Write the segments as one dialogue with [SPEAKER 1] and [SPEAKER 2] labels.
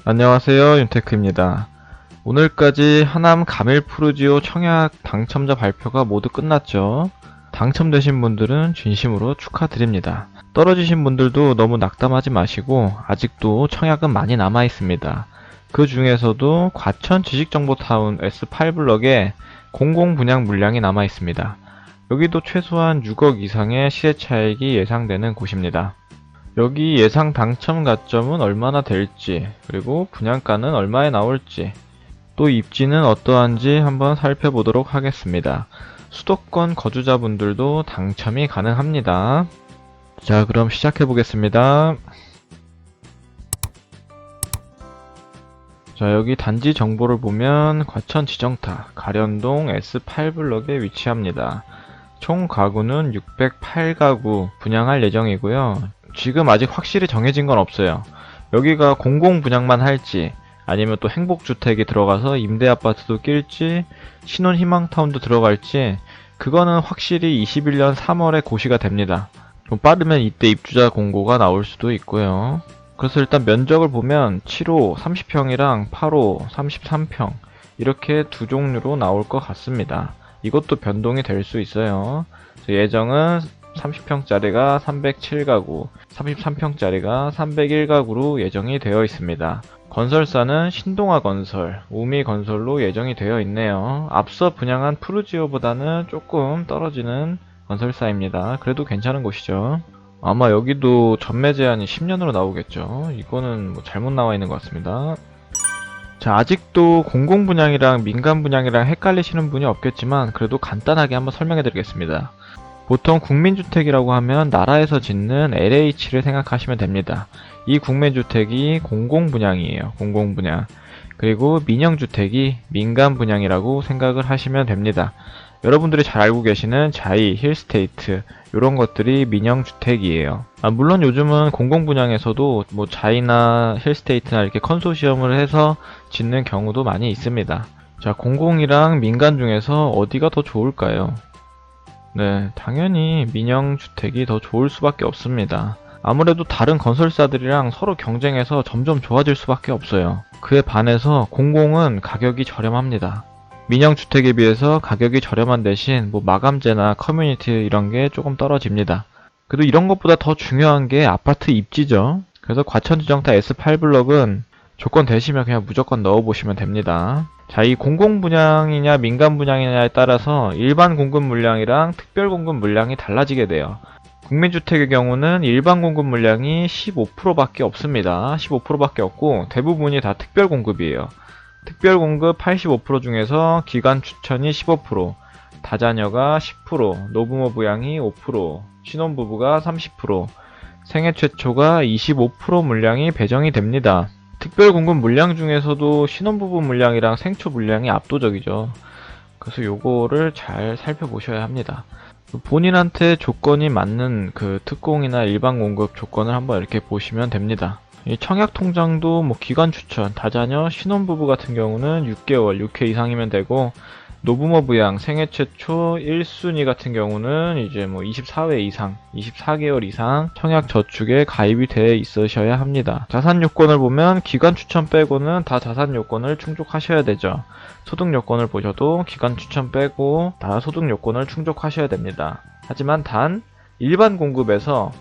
[SPEAKER 1] 안녕하세요, 윤테크입니다. 오늘까지 하남 가밀푸르지오 청약 당첨자 발표가 모두 끝났죠. 당첨되신 분들은 진심으로 축하드립니다. 떨어지신 분들도 너무 낙담하지 마시고 아직도 청약은 많이 남아 있습니다. 그 중에서도 과천 지식정보타운 S8블럭에 공공 분양 물량이 남아 있습니다. 여기도 최소한 6억 이상의 시세 차익이 예상되는 곳입니다. 여기 예상 당첨 가점은 얼마나 될지, 그리고 분양가는 얼마에 나올지, 또 입지는 어떠한지 한번 살펴보도록 하겠습니다. 수도권 거주자분들도 당첨이 가능합니다. 자, 그럼 시작해 보겠습니다. 자, 여기 단지 정보를 보면 과천 지정타 가련동 S8블럭에 위치합니다. 총 가구는 608가구 분양할 예정이고요. 지금 아직 확실히 정해진 건 없어요. 여기가 공공 분양만 할지, 아니면 또 행복주택이 들어가서 임대아파트도 낄지, 신혼희망타운도 들어갈지, 그거는 확실히 21년 3월에 고시가 됩니다. 좀 빠르면 이때 입주자 공고가 나올 수도 있고요. 그래서 일단 면적을 보면 7호 30평이랑 8호 33평 이렇게 두 종류로 나올 것 같습니다. 이것도 변동이 될 수 있어요. 예정은 30평짜리가 307가구, 33평짜리가 301가구로 예정이 되어 있습니다. 건설사는 신동아건설, 우미건설로 예정이 되어 있네요. 앞서 분양한 푸르지오보다는 조금 떨어지는 건설사입니다. 그래도 괜찮은 곳이죠. 아마 여기도 전매 제한이 10년으로 나오겠죠. 이거는 뭐 잘못 나와 있는 것 같습니다. 자, 아직도 공공분양이랑 민간분양이랑 헷갈리시는 분이 없겠지만 그래도 간단하게 한번 설명해 드리겠습니다. 보통 국민주택이라고 하면 나라에서 짓는 LH를 생각하시면 됩니다. 이 국민주택이 공공분양이에요. 공공분양. 그리고 민영주택이 민간분양이라고 생각을 하시면 됩니다. 여러분들이 잘 알고 계시는 자이, 힐스테이트 이런 것들이 민영주택이에요. 물론 요즘은 공공분양에서도 뭐 자이나 힐스테이트나 이렇게 컨소시엄을 해서 짓는 경우도 많이 있습니다. 자, 공공이랑 민간 중에서 어디가 더 좋을까요? 네, 당연히 민영주택이 더 좋을 수밖에 없습니다. 아무래도 다른 건설사들이랑 서로 경쟁해서 점점 좋아질 수밖에 없어요. 그에 반해서 공공은 가격이 저렴합니다. 민영주택에 비해서 가격이 저렴한 대신 뭐 마감재나 커뮤니티 이런 게 조금 떨어집니다. 그래도 이런 것보다 더 중요한 게 아파트 입지죠. 그래서 과천지정타 S8블럭은 조건 되시면 그냥 무조건 넣어보시면 됩니다. 자, 이 공공분양이냐 민간분양이냐에 따라서 일반 공급 물량이랑 특별 공급 물량이 달라지게 돼요. 국민주택의 경우는 일반 공급 물량이 15%밖에 없습니다. 15%밖에 없고 대부분이 다 특별 공급이에요. 특별 공급 85% 중에서 기간 추천이 15%, 다자녀가 10%, 노부모 부양이 5%, 신혼부부가 30%, 생애 최초가 25% 물량이 배정이 됩니다. 특별 공급 물량 중에서도 신혼부부 물량이랑 생초 물량이 압도적이죠. 그래서 요거를 잘 살펴보셔야 합니다. 본인한테 조건이 맞는 그 특공이나 일반 공급 조건을 한번 이렇게 보시면 됩니다. 이 청약 통장도 뭐 기간 추천, 다자녀, 신혼부부 같은 경우는 6개월, 6회 이상이면 되고, 노부모 부양, 생애 최초 1순위 같은 경우는 이제 뭐 24회 이상, 24개월 이상 청약 저축에 가입이 돼 있으셔야 합니다. 자산 요건을 보면 기간 추천 빼고는 다 자산 요건을 충족하셔야 되죠. 소득 요건을 보셔도 기간 추천 빼고 다 소득 요건을 충족하셔야 됩니다. 하지만 단 일반 공급에서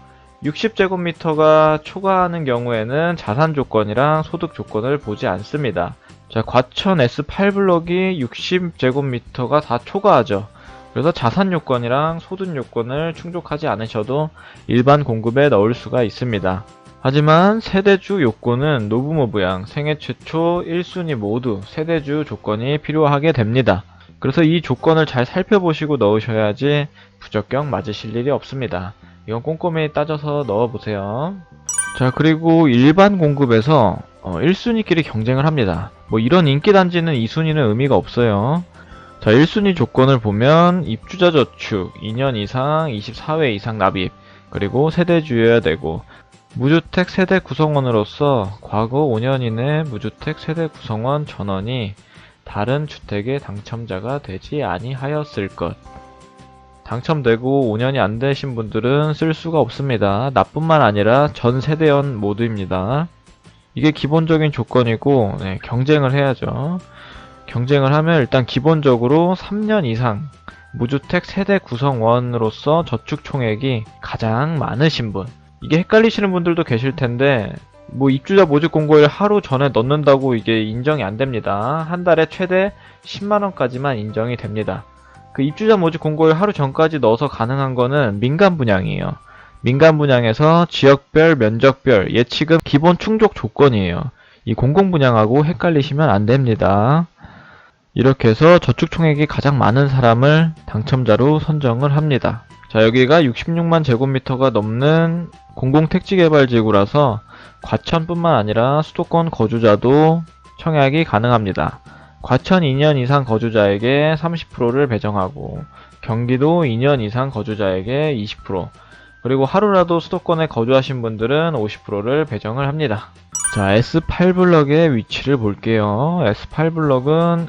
[SPEAKER 1] 60제곱미터가 초과하는 경우에는 자산 조건이랑 소득 조건을 보지 않습니다. 자, 과천 S8블럭이 60제곱미터가 다 초과하죠. 그래서 자산 요건이랑 소득 요건을 충족하지 않으셔도 일반 공급에 넣을 수가 있습니다. 하지만 세대주 요건은 노부모 부양, 생애 최초 1순위 모두 세대주 조건이 필요하게 됩니다. 그래서 이 조건을 잘 살펴보시고 넣으셔야지 부적격 맞으실 일이 없습니다. 이건 꼼꼼히 따져서 넣어보세요. 자, 그리고 일반 공급에서 1순위끼리 경쟁을 합니다. 뭐 이런 인기단지는 2순위는 의미가 없어요. 자, 1순위 조건을 보면 입주자 저축, 2년 이상, 24회 이상 납입, 그리고 세대주여야 되고, 무주택 세대 구성원으로서 과거 5년 이내 무주택 세대 구성원 전원이 다른 주택의 당첨자가 되지 아니하였을 것. 당첨되고 5년이 안 되신 분들은 쓸 수가 없습니다. 나뿐만 아니라 전 세대원 모두입니다. 이게 기본적인 조건이고, 네, 경쟁을 해야죠. 경쟁을 하면 일단 기본적으로 3년 이상 무주택 세대 구성원으로서 저축 총액이 가장 많으신 분. 이게 헷갈리시는 분들도 계실 텐데, 뭐 입주자 모집 공고일 하루 전에 넣는다고 이게 인정이 안 됩니다. 한 달에 최대 10만원까지만 인정이 됩니다. 그 입주자 모집 공고일 하루 전까지 넣어서 가능한 거는 민간 분양이에요. 민간 분양에서 지역별, 면적별, 예치금 기본 충족 조건이에요. 이 공공 분양하고 헷갈리시면 안 됩니다. 이렇게 해서 저축 총액이 가장 많은 사람을 당첨자로 선정을 합니다. 자, 여기가 66만 제곱미터가 넘는 공공택지개발지구라서 과천뿐만 아니라 수도권 거주자도 청약이 가능합니다. 과천 2년 이상 거주자에게 30%를 배정하고 경기도 2년 이상 거주자에게 20%, 그리고 하루라도 수도권에 거주하신 분들은 50%를 배정을 합니다. 자, S8블럭의 위치를 볼게요. S8블럭은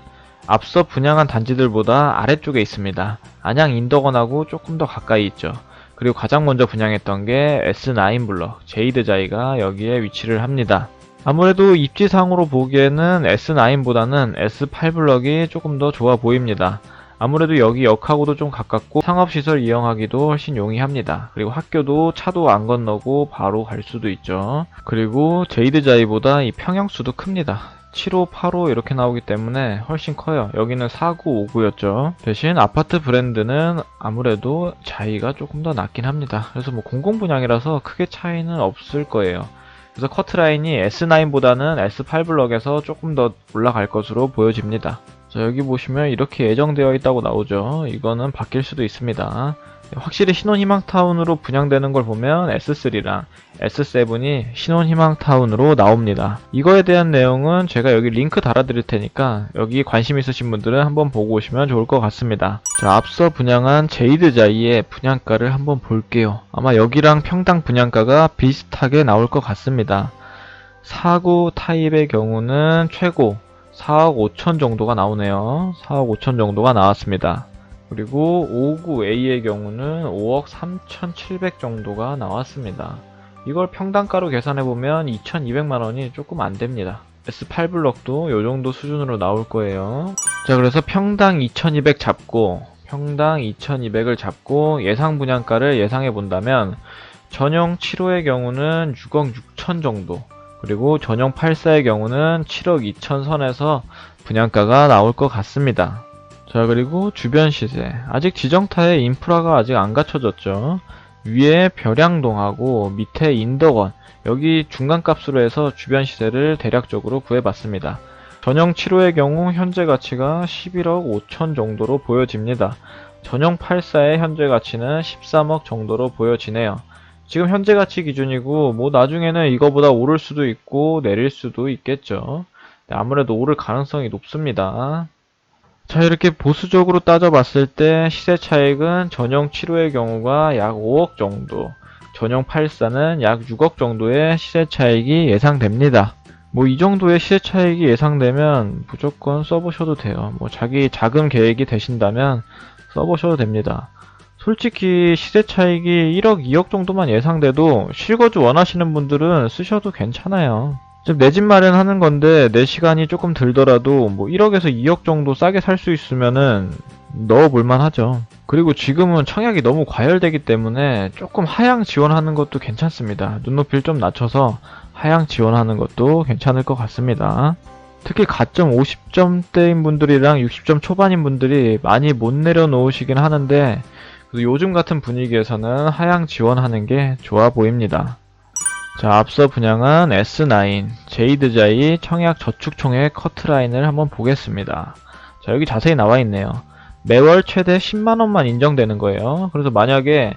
[SPEAKER 1] 앞서 분양한 단지들보다 아래쪽에 있습니다. 안양 인덕원하고 조금 더 가까이 있죠. 그리고 가장 먼저 분양했던 게 S9블럭, 제이드자이가 여기에 위치를 합니다. 아무래도 입지상으로 보기에는 S9보다는 S8블럭이 조금 더 좋아 보입니다. 아무래도 여기 역하고도 좀 가깝고 상업시설 이용하기도 훨씬 용이합니다. 그리고 학교도 차도 안 건너고 바로 갈 수도 있죠. 그리고 제이드자이보다 이 평형수도 큽니다. 7호, 8호 이렇게 나오기 때문에 훨씬 커요. 여기는 4구, 5구였죠. 대신 아파트 브랜드는 아무래도 자이가 조금 더 낫긴 합니다. 그래서 뭐 공공분양이라서 크게 차이는 없을 거예요. 그래서 커트라인이 S9보다는 S8블럭에서 조금 더 올라갈 것으로 보여집니다. 자, 여기 보시면 이렇게 예정되어 있다고 나오죠. 이거는 바뀔 수도 있습니다. 확실히 신혼희망타운으로 분양되는 걸 보면 S3랑 S7이 신혼희망타운으로 나옵니다. 이거에 대한 내용은 제가 여기 링크 달아드릴 테니까 여기 관심 있으신 분들은 한번 보고 오시면 좋을 것 같습니다. 자, 앞서 분양한 제이드자이의 분양가를 한번 볼게요. 아마 여기랑 평당 분양가가 비슷하게 나올 것 같습니다. 4구 타입의 경우는 최고 4억 5천 정도가 나오네요. 4억 5천 정도가 나왔습니다. 그리고 59A의 경우는 5억 3,700 정도가 나왔습니다. 이걸 평당가로 계산해보면 2,200만원이 조금 안됩니다. S8블럭도 요정도 수준으로 나올 거예요. 자, 그래서 평당 2,200 잡고 평당 2,200을 잡고 예상 분양가를 예상해본다면 전용 7호의 경우는 6억 6천 정도, 그리고 전용 84의 경우는 7억 2천 선에서 분양가가 나올 것 같습니다. 자, 그리고 주변 시세. 아직 지정타에 인프라가 아직 안 갖춰졌죠. 위에 벼량동하고 밑에 인덕원, 여기 중간값으로 해서 주변 시세를 대략적으로 구해봤습니다. 전용 7호의 경우 현재 가치가 11억 5천 정도로 보여집니다. 전용 84의 현재 가치는 13억 정도로 보여지네요. 지금 현재 가치 기준이고 뭐 나중에는 이거보다 오를 수도 있고 내릴 수도 있겠죠. 아무래도 오를 가능성이 높습니다. 자, 이렇게 보수적으로 따져봤을 때 시세 차익은 전용 7호의 경우가 약 5억 정도, 전용 84는 약 6억 정도의 시세 차익이 예상됩니다. 뭐 이 정도의 시세 차익이 예상되면 무조건 써보셔도 돼요. 뭐 자기 자금 계획이 되신다면 써보셔도 됩니다. 솔직히 시세 차익이 1억, 2억 정도만 예상돼도 실거주 원하시는 분들은 쓰셔도 괜찮아요. 즉, 내 집 마련하는 건데 내 시간이 조금 들더라도 뭐 1억에서 2억 정도 싸게 살 수 있으면은 넣어볼만 하죠. 그리고 지금은 청약이 너무 과열되기 때문에 조금 하향 지원하는 것도 괜찮습니다. 눈높이를 좀 낮춰서 하향 지원하는 것도 괜찮을 것 같습니다. 특히 가점 50점대인 분들이랑 60점 초반인 분들이 많이 못 내려놓으시긴 하는데 요즘 같은 분위기에서는 하향 지원하는 게 좋아 보입니다. 자, 앞서 분양한 S9, 제이드자이 청약 저축총액 커트라인을 한번 보겠습니다. 자, 여기 자세히 나와 있네요. 매월 최대 10만원만 인정되는 거예요. 그래서 만약에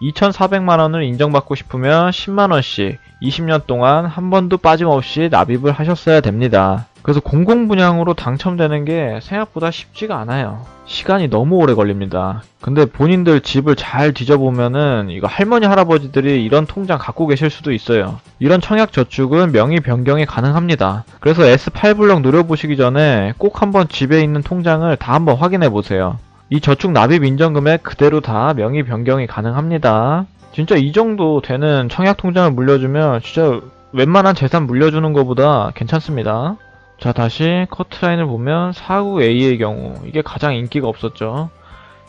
[SPEAKER 1] 2,400만원을 인정받고 싶으면 10만원씩 20년 동안 한 번도 빠짐없이 납입을 하셨어야 됩니다. 그래서 공공분양으로 당첨되는 게 생각보다 쉽지가 않아요. 시간이 너무 오래 걸립니다. 근데 본인들 집을 잘 뒤져보면은 이거 할머니 할아버지들이 이런 통장 갖고 계실 수도 있어요. 이런 청약 저축은 명의 변경이 가능합니다. 그래서 S8블럭 누려보시기 전에 꼭 한번 집에 있는 통장을 다 한번 확인해 보세요. 이 저축 납입 인정 금액 그대로 다 명의 변경이 가능합니다. 진짜 이 정도 되는 청약 통장을 물려주면 진짜 웬만한 재산 물려주는 것보다 괜찮습니다. 자, 다시 커트라인을 보면 49A의 경우 이게 가장 인기가 없었죠.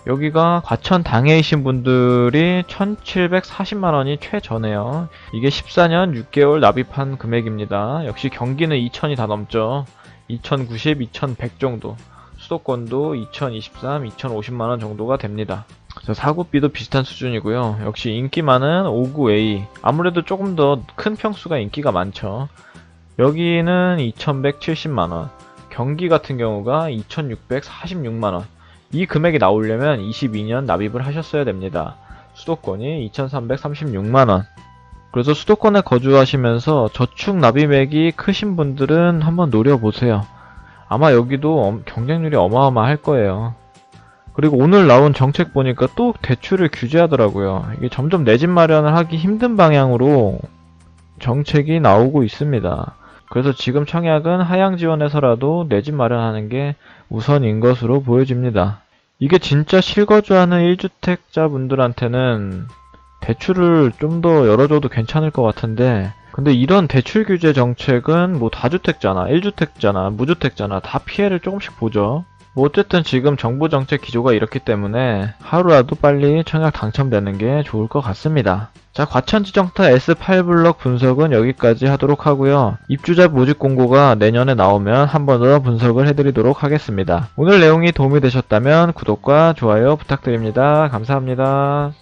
[SPEAKER 1] 여기가 과천 당해이신 분들이 1740만원이 최저네요. 이게 14년 6개월 납입한 금액입니다. 역시 경기는 2000이 다 넘죠. 2090, 2100 정도. 수도권도 2023, 2050만원 정도가 됩니다. 사고비도 비슷한 수준이고요. 역시 인기 많은 59A. 아무래도 조금 더 큰 평수가 인기가 많죠. 여기는 2170만원. 경기 같은 경우가 2646만원. 이 금액이 나오려면 22년 납입을 하셨어야 됩니다. 수도권이 2336만원. 그래서 수도권에 거주하시면서 저축 납입액이 크신 분들은 한번 노려보세요. 아마 여기도 경쟁률이 어마어마할 거예요. 그리고 오늘 나온 정책 보니까 또 대출을 규제하더라고요. 이게 점점 내 집 마련을 하기 힘든 방향으로 정책이 나오고 있습니다. 그래서 지금 청약은 하향 지원해서라도 내 집 마련하는 게 우선인 것으로 보여집니다. 이게 진짜 실거주하는 1주택자 분들한테는 대출을 좀 더 열어줘도 괜찮을 것 같은데, 근데 이런 대출 규제 정책은 뭐 다주택자나 1주택자나 무주택자나 다 피해를 조금씩 보죠. 뭐 어쨌든 지금 정부 정책 기조가 이렇기 때문에 하루라도 빨리 청약 당첨되는 게 좋을 것 같습니다. 자, 과천지정타 S8블럭 분석은 여기까지 하도록 하고요. 입주자 모집 공고가 내년에 나오면 한 번 더 분석을 해드리도록 하겠습니다. 오늘 내용이 도움이 되셨다면 구독과 좋아요 부탁드립니다. 감사합니다.